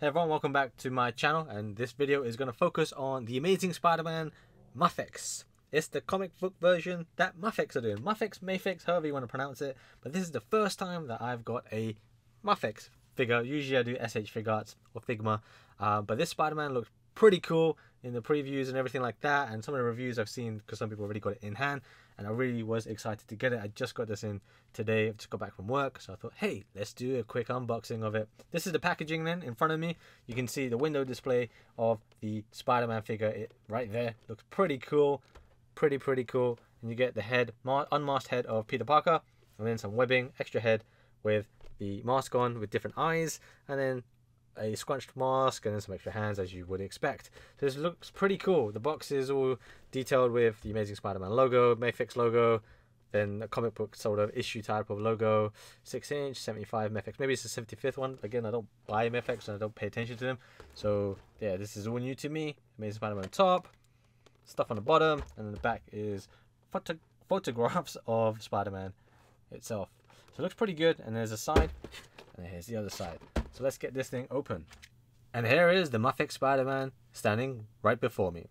Hey everyone, welcome back to my channel, and this video is going to focus on the Amazing Spider-Man Mafex. It's the comic book version that Mafex are doing. Mafex, however you want to pronounce it, but this is the first time that I've got a Mafex figure. Usually I do SH Figuarts or Figma, but this Spider-Man looks pretty cool in the previews and everything like that, and some of the reviews I've seen, because some people already got it in hand, and I really was excited to get it. I just got this in today. I've just got back from work, so I thought, hey, let's do a quick unboxing of it. This is the packaging then in front of me. You can see the window display of the Spider-Man figure right there. Looks pretty cool, pretty cool. And you get the head, unmasked head of Peter Parker, and then some webbing, extra head with the mask on with different eyes, and then a scrunched mask, and then some extra hands, as you would expect. So this looks pretty cool. The box is all detailed with the Amazing Spider-Man logo, Mafex logo, then a comic book sort of issue type of logo, 6-inch, 75 Mafex. Maybe it's the 75th one. Again, I don't buy Mafex and I don't pay attention to them. So yeah, this is all new to me. Amazing Spider-Man on top, stuff on the bottom, and then the back is photographs of Spider-Man itself. So it looks pretty good. And there's a side, and here's the other side. So let's get this thing open. And here is the Mafex Spider-Man standing right before me.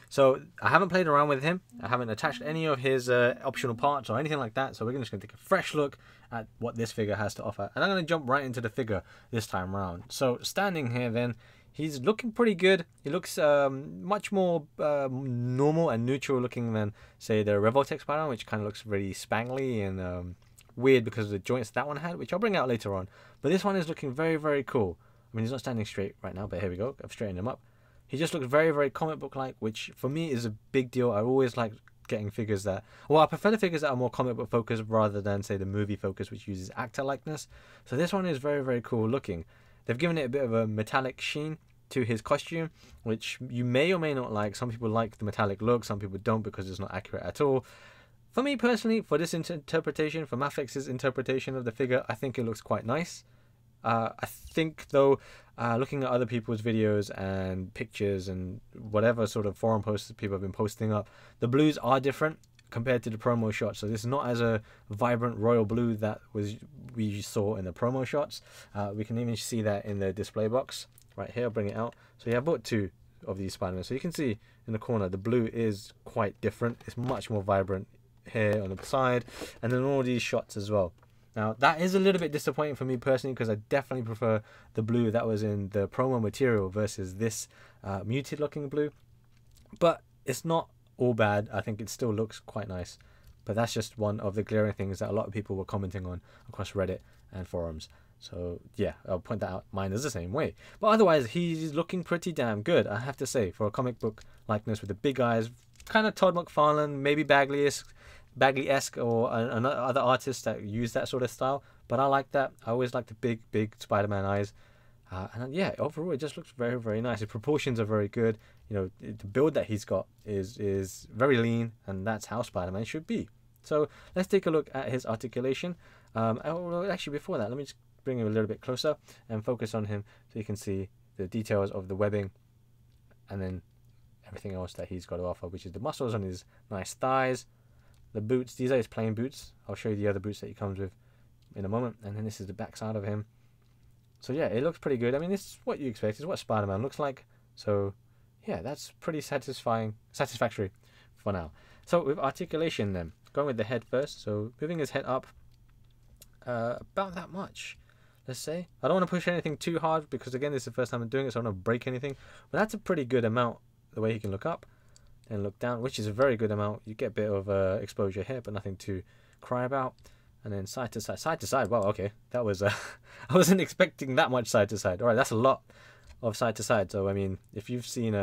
So I haven't played around with him. I haven't attached any of his optional parts or anything like that. So we're just going to take a fresh look at what this figure has to offer. And I'm going to jump right into the figure this time around. So standing here then, he's looking pretty good. He looks much more normal and neutral looking than, say, the Revoltech Spider-Man, which kind of looks really spangly and weird because of the joints that one had, which I'll bring out later on. But this one is looking very cool. I mean, he's not standing straight right now, but here we go. I've straightened him up. He just looks very comic book like, which for me is a big deal. I always like getting figures that, well, I prefer the figures that are more comic book focused rather than, say, the movie focus, which uses actor likeness. So this one is very cool looking. They've given it a bit of a metallic sheen to his costume, which you may or may not like. Some people like the metallic look, some people don't because it's not accurate at all. For me personally, for this interpretation, for Mafex's interpretation of the figure, I think it looks quite nice. I think though, looking at other people's videos and pictures and whatever sort of forum posts that people have been posting up, the blues are different compared to the promo shots. So this is not as a vibrant royal blue that we saw in the promo shots. We can even see that in the display box right here. I'll bring it out. So yeah, I bought two of these Spider-Man. So you can see in the corner, the blue is quite different. It's much more vibrant here on the side, and then all these shots as well. Now that is a little bit disappointing for me personally, because I definitely prefer the blue that was in the promo material versus this muted looking blue, but it's not all bad. I think it still looks quite nice, but that's just one of the glaring things that a lot of people were commenting on across Reddit and forums. So yeah, I'll point that out. Mine is the same way, but otherwise he's looking pretty damn good, I have to say, for a comic book likeness with the big eyes. Kind of Todd McFarlane, maybe Bagley-esque, or other artists that use that sort of style. But I like that. I always like the big Spider-Man eyes. And yeah, overall it just looks very nice. The proportions are very good. You know, the build that he's got is very lean, and that's how Spider-Man should be. So let's take a look at his articulation. Actually, before that, let me just bring him a little bit closer and focus on him so you can see the details of the webbing, and then everything else that he's got to offer, which is the muscles on his nice thighs, the boots. These are his plain boots. I'll show you the other boots that he comes with in a moment. And then this is the back side of him. So yeah, it looks pretty good. I mean, this is what you expect. It's what Spider-Man looks like. So yeah, that's pretty satisfactory for now. So with articulation then, going with the head first. So moving his head up about that much, let's say. I don't want to push anything too hard because, again, this is the first time I'm doing it, so I don't want to break anything. But that's a pretty good amount, the way he can look up and look down, which is a very good amount. You get a bit of exposure here, but nothing to cry about. And then side to side. Wow, okay, that was I wasn't expecting that much side to side. All right, that's a lot of side to side. So I mean, if you've seen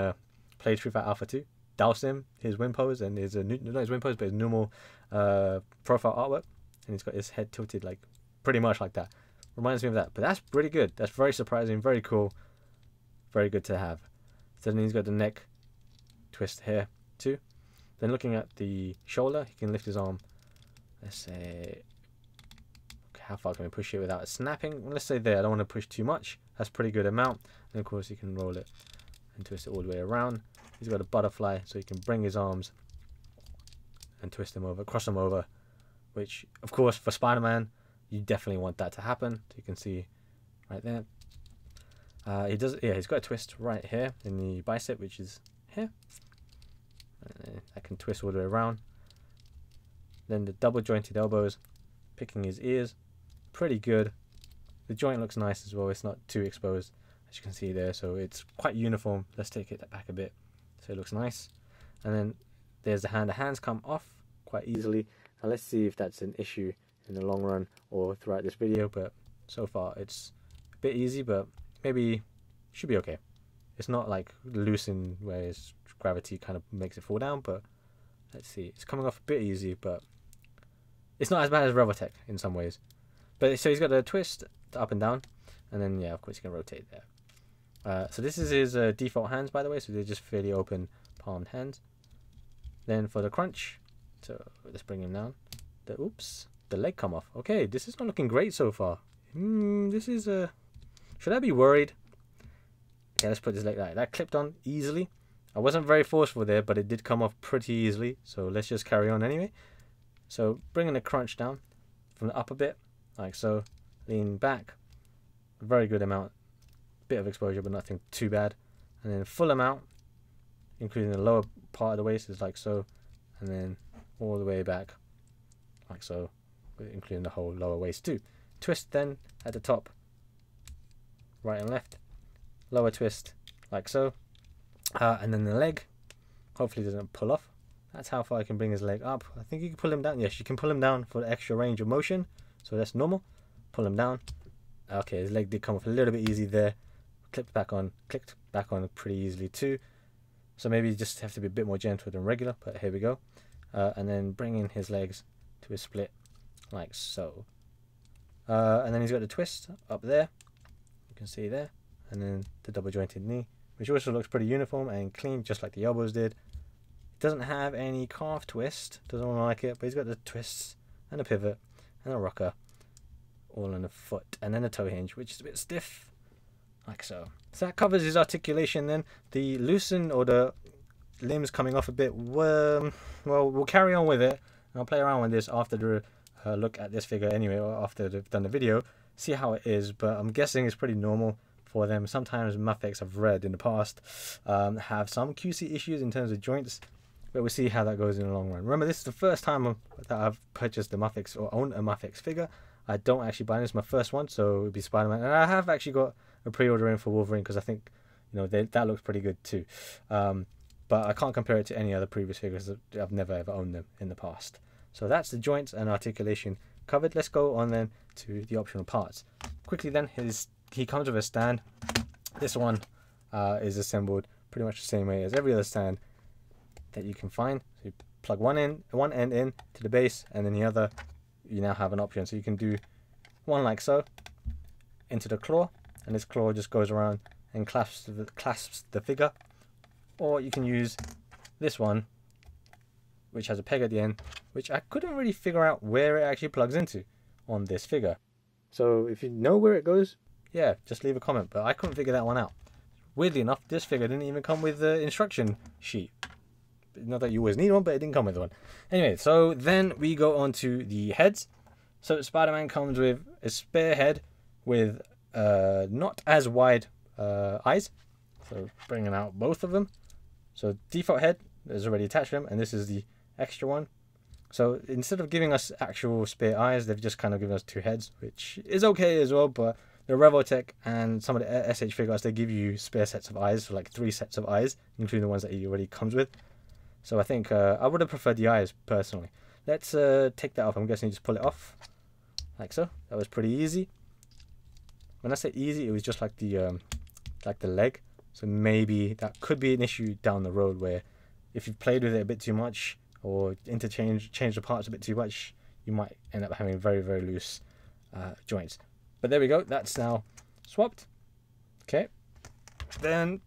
played Street Fighter Alpha 2, Dalsim, his win pose and his not his win pose, but his normal profile artwork, and he's got his head tilted like pretty much like that. Reminds me of that. But that's pretty good. That's very surprising, very cool, very good to have. So then he's got the neck twist here too. Then looking at the shoulder, he can lift his arm. Let's say, okay, how far can we push it without it snapping? Let's say there. I don't want to push too much. That's a pretty good amount. And of course, you can roll it and twist it all the way around. He's got a butterfly, so he can bring his arms and twist them over, cross them over. Which, of course, for Spider-Man, you definitely want that to happen. So you can see right there. He's got a twist right here in the bicep, which is here. I can twist all the way around. Then the double jointed elbows, picking his ears, pretty good. The joint looks nice as well. It's not too exposed, as you can see there, so it's quite uniform. Let's take it back a bit so it looks nice. And then there's the hand. The hands come off quite easily. Now let's see if that's an issue in the long run or throughout this video, but so far it's a bit easy, but maybe should be okay. It's not like loose in where its gravity kind of makes it fall down, but let's see. It's coming off a bit easy, but it's not as bad as Revoltech in some ways. But so he's got a twist up and down, and then yeah, of course you can rotate there. So this is his default hands, by the way, so they're just fairly open palmed hands. Then for the crunch, so let's bring him down. The leg come off. Okay, this is not looking great so far. This is should I be worried? Yeah, let's put this leg like that. Clipped on easily. I wasn't very forceful there, but it did come off pretty easily. So let's just carry on anyway. So bringing the crunch down from the upper bit, like so. Lean back. Very good amount. Bit of exposure, but nothing too bad. And then full amount, including the lower part of the waist, is like so. And then all the way back, like so, including the whole lower waist too. Twist then at the top, right and left. Lower twist, like so. And then the leg, hopefully doesn't pull off. That's how far I can bring his leg up. I think you can pull him down. Yes, you can pull him down for the extra range of motion. So that's normal. Pull him down. Okay, his leg did come off a little bit easy there. Clicked back on pretty easily too. So maybe you just have to be a bit more gentle than regular, but here we go. And then bring in his legs to a split, like so. And then he's got the twist up there. You can see there. And then the double jointed knee, which also looks pretty uniform and clean, just like the elbows did. Doesn't have any calf twist, doesn't want to like it, but he's got the twists and a pivot and a rocker all on the foot, and then a toe hinge, which is a bit stiff, like so. So that covers his articulation. Then the loosen or the limbs coming off a bit, well, we'll carry on with it. I'll play around with this after the look at this figure anyway, or after they've done the video, see how it is, but I'm guessing it's pretty normal for them. Sometimes Mafex, I've read in the past, have some QC issues in terms of joints, but we'll see how that goes in the long run. Remember, this is the first time that I've purchased a Mafex or own a Mafex figure. I don't actually buy this, my first one, so it would be Spider-Man. And I have actually got a pre-order in for Wolverine because I think, you know, that looks pretty good too. But I can't compare it to any other previous figures. I've never ever owned them in the past. So that's the joints and articulation covered. Let's go on then to the optional parts. Quickly then, he comes with a stand. This one is assembled pretty much the same way as every other stand that you can find. So you plug one end in to the base, and then the other, you now have an option. So you can do one like so into the claw, and this claw just goes around and clasps the figure. Or you can use this one, which has a peg at the end, which I couldn't really figure out where it actually plugs into on this figure. So if you know where it goes, yeah, just leave a comment, but I couldn't figure that one out. Weirdly enough, this figure didn't even come with the instruction sheet. Not that you always need one, but it didn't come with one. Anyway, so then we go on to the heads. So Spider-Man comes with a spare head with not as wide eyes. So bringing out both of them. So default head is already attached to them, and this is the extra one. So instead of giving us actual spare eyes, they've just kind of given us two heads, which is okay as well, but the Revoltech and some of the SH figures, they give you spare sets of eyes, so like 3 sets of eyes, including the ones that he already comes with. So I think I would have preferred the eyes personally. Let's take that off. I'm guessing you just pull it off like so. That was pretty easy. When I say easy, it was just like the leg. So maybe that could be an issue down the road where if you've played with it a bit too much or change the parts a bit too much, you might end up having very, very loose joints. But there we go. That's now swapped. Okay. Then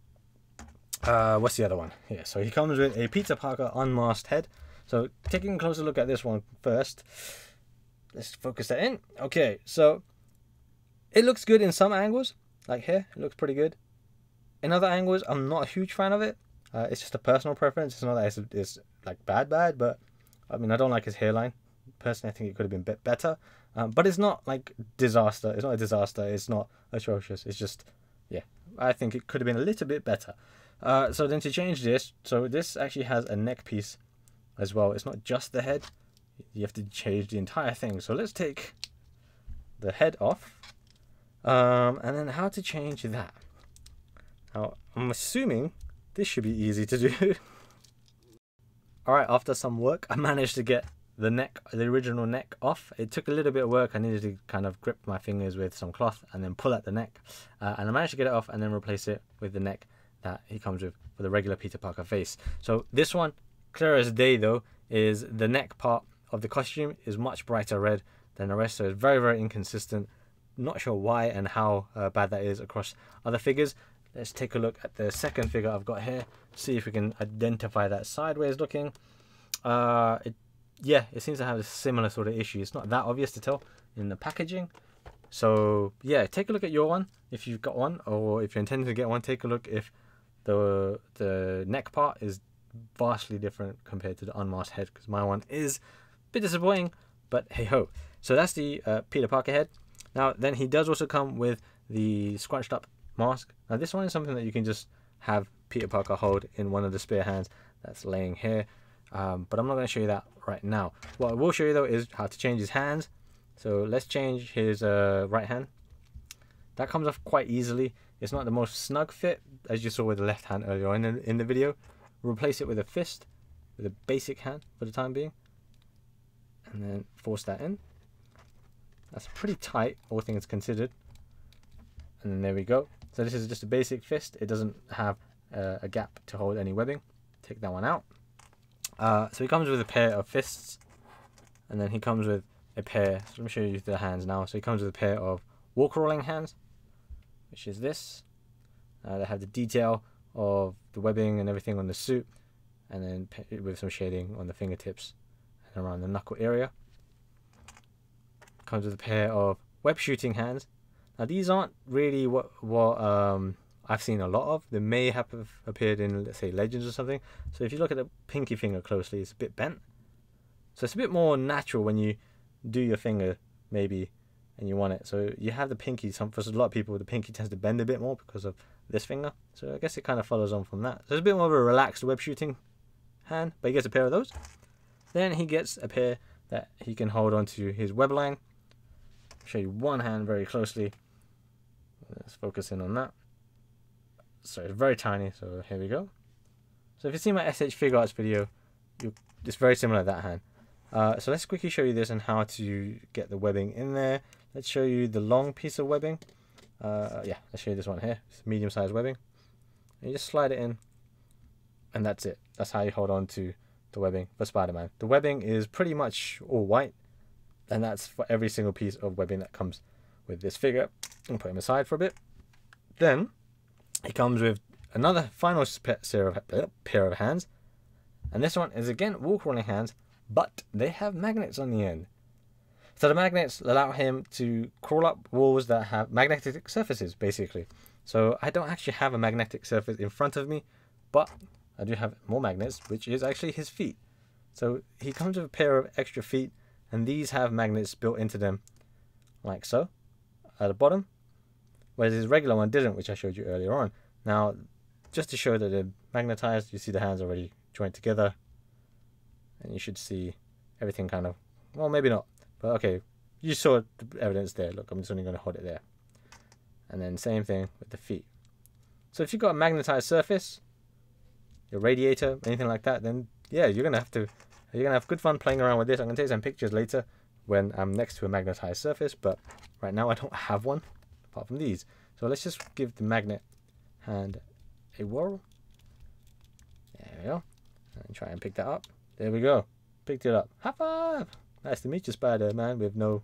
what's the other one? Yeah, so he comes with a Peter Parker unmasked head. So taking a closer look at this one first. Let's focus that in. Okay, so it looks good in some angles. Like here, it looks pretty good. In other angles, I'm not a huge fan of it. It's just a personal preference. It's not that it's like bad, but I mean, I don't like his hairline. Personally, I think it could have been a bit better. But it's not like disaster. It's not a disaster. It's not atrocious. It's just, yeah, I think it could have been a little bit better. So then to change this, so this actually has a neck piece as well. It's not just the head. You have to change the entire thing. So let's take the head off. And then how to change that. Now, I'm assuming this should be easy to do. Alright, after some work, I managed to get the neck, the original neck off. It took a little bit of work. I needed to kind of grip my fingers with some cloth and then pull at the neck. And I managed to get it off and then replace it with the neck that he comes with for the regular Peter Parker face. So this one, clear as day though, is the neck part of the costume is much brighter red than the rest. So it's very, very inconsistent. Not sure why and how bad that is across other figures. Let's take a look at the second figure I've got here. See if we can identify that sideways looking. Yeah, it seems to have a similar sort of issue. It's not that obvious to tell in the packaging. So yeah, take a look at your one if you've got one, or if you're intending to get one, take a look if the neck part is vastly different compared to the unmasked head, because my one is a bit disappointing, but hey ho. So that's the Peter Parker head. Now then he does also come with the scrunched up mask. Now this one is something that you can just have Peter Parker hold in one of the spare hands that's laying here, but I'm not going to show you that right now. What I will show you though is how to change his hands. So let's change his right hand. That comes off quite easily. It's not the most snug fit, as you saw with the left hand earlier on in the video. Replace it with a fist, with a basic hand for the time being, and then force that in. That's pretty tight, all things considered. And then there we go. So this is just a basic fist. It doesn't have a gap to hold any webbing. Take that one out. So he comes with a pair of fists, and then he comes with a pair. So let me show you the hands now. So he comes with a pair of wall crawling hands, which is this. They have the detail of the webbing and everything on the suit, and then with some shading on the fingertips and around the knuckle area. Comes with a pair of web shooting hands. Now these aren't really what I've seen a lot of. They may have appeared in, let's say, Legends or something. So if you look at the pinky finger closely, it's a bit bent. So it's a bit more natural when you do your finger, maybe, and you want it. So you have the pinky. For a lot of people, the pinky tends to bend a bit more because of this finger. So I guess it kind of follows on from that. So it's a bit more of a relaxed web shooting hand, but he gets a pair of those. Then he gets a pair that he can hold onto his web line. I'll show you one hand very closely. Let's focus in on that. So it's very tiny, so here we go. So if you see my SH Figure Arts video, it's very similar to that hand. So let's quickly show you this and how to get the webbing in there. Let's show you the long piece of webbing. Yeah, let's show you this one here. It's medium-sized webbing. And you just slide it in, and that's it. That's how you hold on to the webbing for Spider-Man. The webbing is pretty much all white, and that's for every single piece of webbing that comes with this figure. I'm put him aside for a bit. Then he comes with another final pair of hands, and this one is again wall crawling hands, but they have magnets on the end. So the magnets allow him to crawl up walls that have magnetic surfaces, basically. So I don't actually have a magnetic surface in front of me, but I do have more magnets, which is actually his feet. So he comes with a pair of extra feet, and these have magnets built into them, like so, at the bottom, whereas his regular one didn't, which I showed you earlier on. Now, just to show that they're magnetized, you see the hands already joined together, and you should see everything kind of, well, maybe not, but okay, you saw the evidence there. Look, I'm just only going to hold it there. And then same thing with the feet. So if you've got a magnetized surface, your radiator, anything like that, then yeah, you're gonna have good fun playing around with this. I'm gonna take some pictures later when I'm next to a magnetized surface, but right now I don't have one apart from these. So let's just give the magnet hand a whirl. There we go. And try and pick that up. There we go. Picked it up. High five! Nice to meet you, Spider-Man with no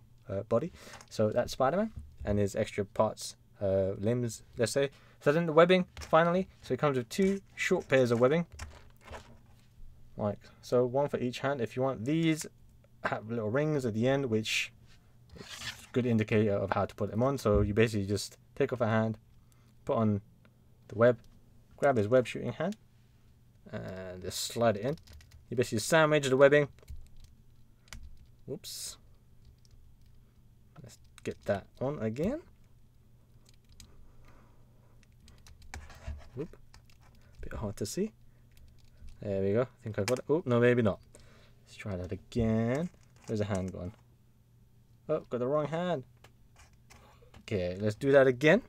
body. So that's Spider-Man and his extra parts, limbs, let's say. So then the webbing, finally. So it comes with two short pairs of webbing. Like so, one for each hand. If you want, these have little rings at the end, which is a good indicator of how to put them on. So you basically just take off a hand, put on the web, grab his web shooting hand, and just slide it in. You basically sandwich the webbing. Whoops. Let's get that on again. Whoop. Bit hard to see. There we go. I think I got it. Oh, no, maybe not. Let's try that again. Where's the hand gone? Oh, got the wrong hand. Okay, let's do that again.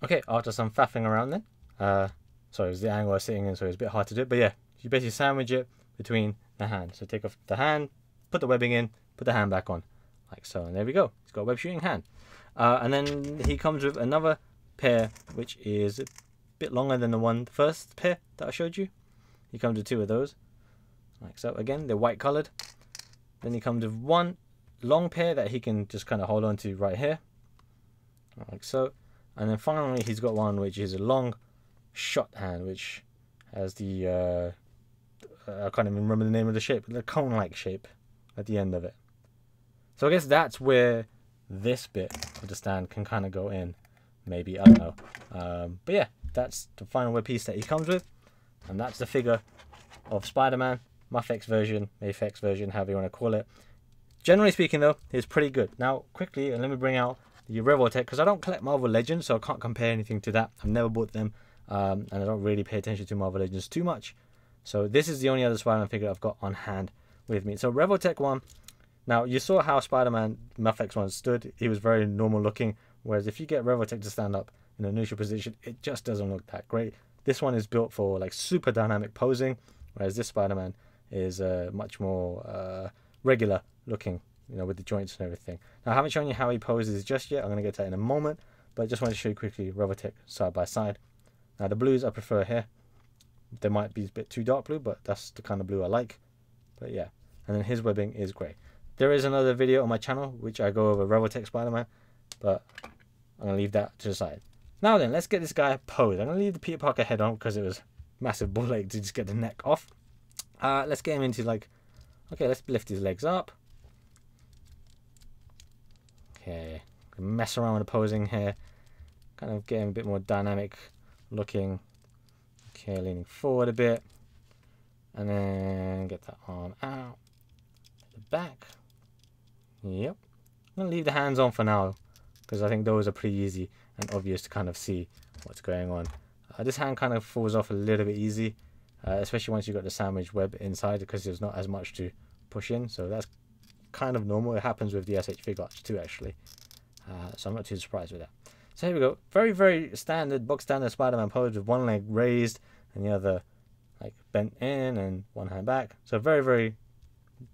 Okay, after some faffing around then. Sorry, it was the angle I was sitting in, so it's a bit hard to do. But yeah, you basically sandwich it between the hand. So take off the hand, put the webbing in, put the hand back on. Like so, and there we go. He's got a web shooting hand. And then he comes with another pair, which is a bit longer than the first pair that I showed you. He comes with 2 of those. Like so. Again, they're white colored. Then he comes with one long pair that he can just kind of hold on to right here. Like so. And then finally he's got one which is a long shot hand, which has the I can't even remember the name of the shape, but the cone-like shape at the end of it. So I guess that's where this bit of the stand can kind of go in. Maybe, I don't know. But yeah, that's the final web piece that he comes with. And that's the figure of Spider-Man, Mafex version, Mafex version, however you want to call it. Generally speaking though, it's pretty good. Now quickly, let me bring out the Revoltech, because I don't collect Marvel Legends, so I can't compare anything to that. I've never bought them, and I don't really pay attention to Marvel Legends too much. So this is the only other Spider-Man figure I've got on hand with me. So Revoltech one. Now you saw how Spider-Man Mafex one stood. He was very normal looking, whereas if you get Revoltech to stand up in a neutral position, it just doesn't look that great. This one is built for like super dynamic posing, whereas this Spider-Man is much more regular looking, you know, with the joints and everything. Now I haven't shown you how he poses just yet. I'm going to get to that in a moment, but I just want to show you quickly Revoltech side by side. Now the blues I prefer here. They might be a bit too dark blue, but that's the kind of blue I like. But yeah, and then his webbing is great. There is another video on my channel which I go over Revoltech Spider-Man, but I'm going to leave that to the side. Now then, let's get this guy posed. I'm going to leave the Peter Parker head on because it was massive ball ache to just get the neck off. Let's get him into like, okay, let's lift his legs up. Okay, mess around with the posing here, kind of get him a bit more dynamic looking. Okay, leaning forward a bit, and then get that arm out to the back. Yep, I'm gonna leave the hands on for now because I think those are pretty easy and obvious to kind of see what's going on. This hand kind of falls off a little bit easy, especially once you've got the sandwich web inside, because there's not as much to push in. So that's kind of normal. It happens with the SH Fig Arch too, actually. So I'm not too surprised with that. So here we go. Very, very standard, box standard Spider-Man pose with one leg raised and the other like bent in and one hand back. So very, very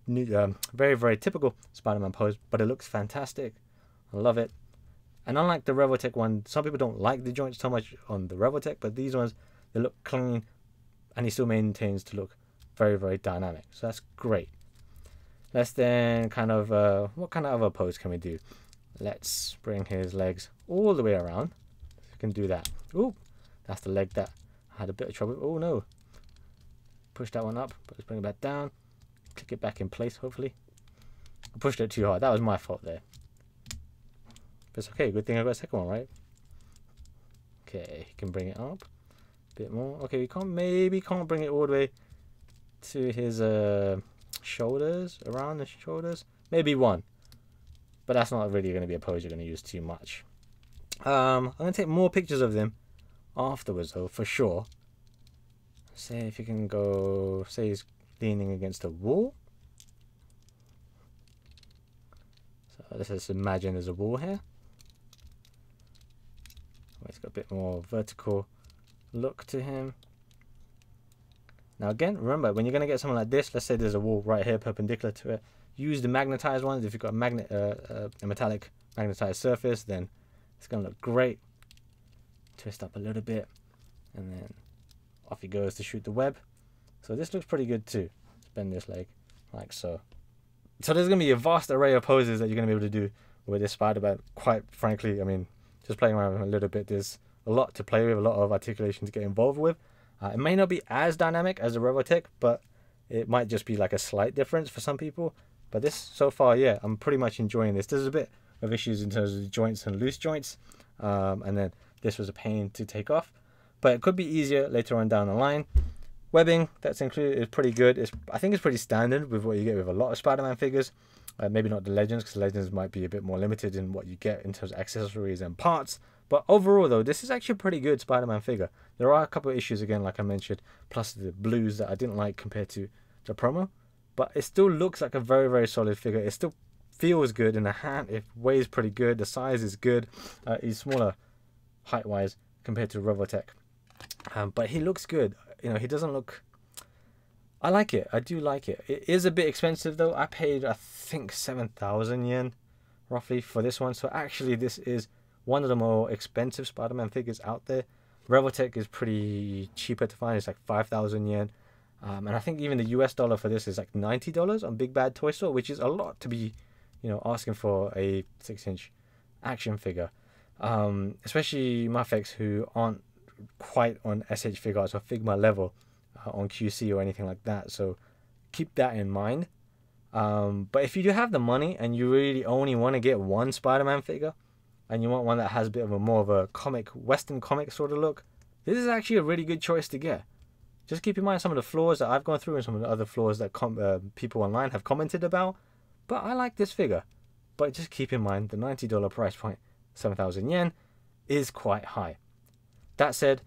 new, very typical Spider-Man pose, but it looks fantastic. I love it. And unlike the Revoltech one, some people don't like the joints so much on the Revoltech, but these ones, they look clean, and he still maintains to look very, very dynamic. So that's great. Let's then kind of, what kind of other pose can we do? Let's bring his legs all the way around. We can do that. Ooh, that's the leg that I had a bit of trouble with. Oh no. Push that one up, but let's bring it back down. Click it back in place, hopefully. I pushed it too hard. That was my fault there. But it's okay. Good thing I got a second one, right? Okay, you can bring it up a bit more. Okay, we can't, maybe can't bring it all the way to his shoulders, around the shoulders. Maybe one. But that's not really going to be a pose you're going to use too much. I'm going to take more pictures of them afterwards, though, for sure. Say if you can go, say he's leaning against a wall. So let's just imagine there's a wall here. He's got a bit more vertical look to him. Now again, remember, when you're going to get something like this, let's say there's a wall right here perpendicular to it, use the magnetized ones. If you've got a metallic magnetized surface, then it's going to look great. Twist up a little bit, and then off he goes to shoot the web. So this looks pretty good too. Let's bend this leg like so. So there's going to be a vast array of poses that you're going to be able to do with this Spider-Man. Quite frankly, I mean, just playing around with him a little bit, there's a lot to play with, a lot of articulation to get involved with. It may not be as dynamic as the Revoltech, but it might just be like a slight difference for some people. But this, so far, yeah, I'm pretty much enjoying this. There's a bit of issues in terms of the joints and loose joints. and then this was a pain to take off, but it could be easier later on down the line. Webbing that's included is pretty good. I think it's pretty standard with what you get with a lot of Spider-Man figures. Maybe not the Legends, because Legends might be a bit more limited in what you get in terms of accessories and parts. But overall, though, this is actually a pretty good Spider-Man figure. There are a couple of issues, again, like I mentioned, plus the blues that I didn't like compared to the promo. But it still looks like a very, very solid figure. It still feels good in the hand. It weighs pretty good. The size is good. He's smaller height-wise compared to Robotech. But he looks good. You know, he doesn't look... I like it. I do like it. It is a bit expensive, though. I paid, I think, 7,000 yen, roughly, for this one. So actually, this is one of the more expensive Spider-Man figures out there. Robotech is pretty cheaper to find. It's like 5,000 yen. And I think even the US dollar for this is like $90 on Big Bad Toy Store, which is a lot to be, you know, asking for a 6-inch action figure. Especially Mafex, who aren't quite on SH Figures or Figma level on QC or anything like that. So keep that in mind. But if you do have the money and you really only want to get one Spider-Man figure, and you want one that has a bit of a more of a comic, Western comic sort of look, this is actually a really good choice to get. Just keep in mind some of the flaws that I've gone through and some of the other flaws that people online have commented about. But I like this figure. But just keep in mind the $90 price point, 7,000 yen, is quite high. That said,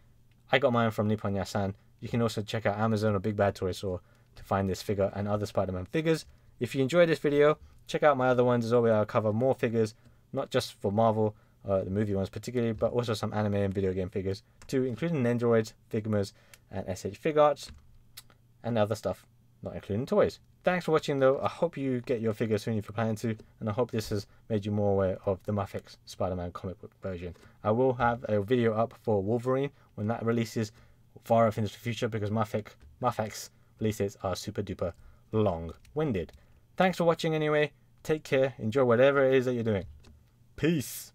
I got mine from Nippon Yasan. You can also check out Amazon or Big Bad Toy Store to find this figure and other Spider-Man figures. If you enjoyed this video, check out my other ones as well, where I'll cover more figures, not just for Marvel, the movie ones particularly, but also some anime and video game figures too, including Nendoroids, Figmas, and SH Figuarts, and other stuff, not including toys. Thanks for watching, though. I hope you get your figure soon if you're planning to, and I hope this has made you more aware of the Mafex Spider-Man comic book version. I will have a video up for Wolverine when that releases far off into the future, because Mafex releases are super duper long-winded. Thanks for watching anyway. Take care. Enjoy whatever it is that you're doing. Peace.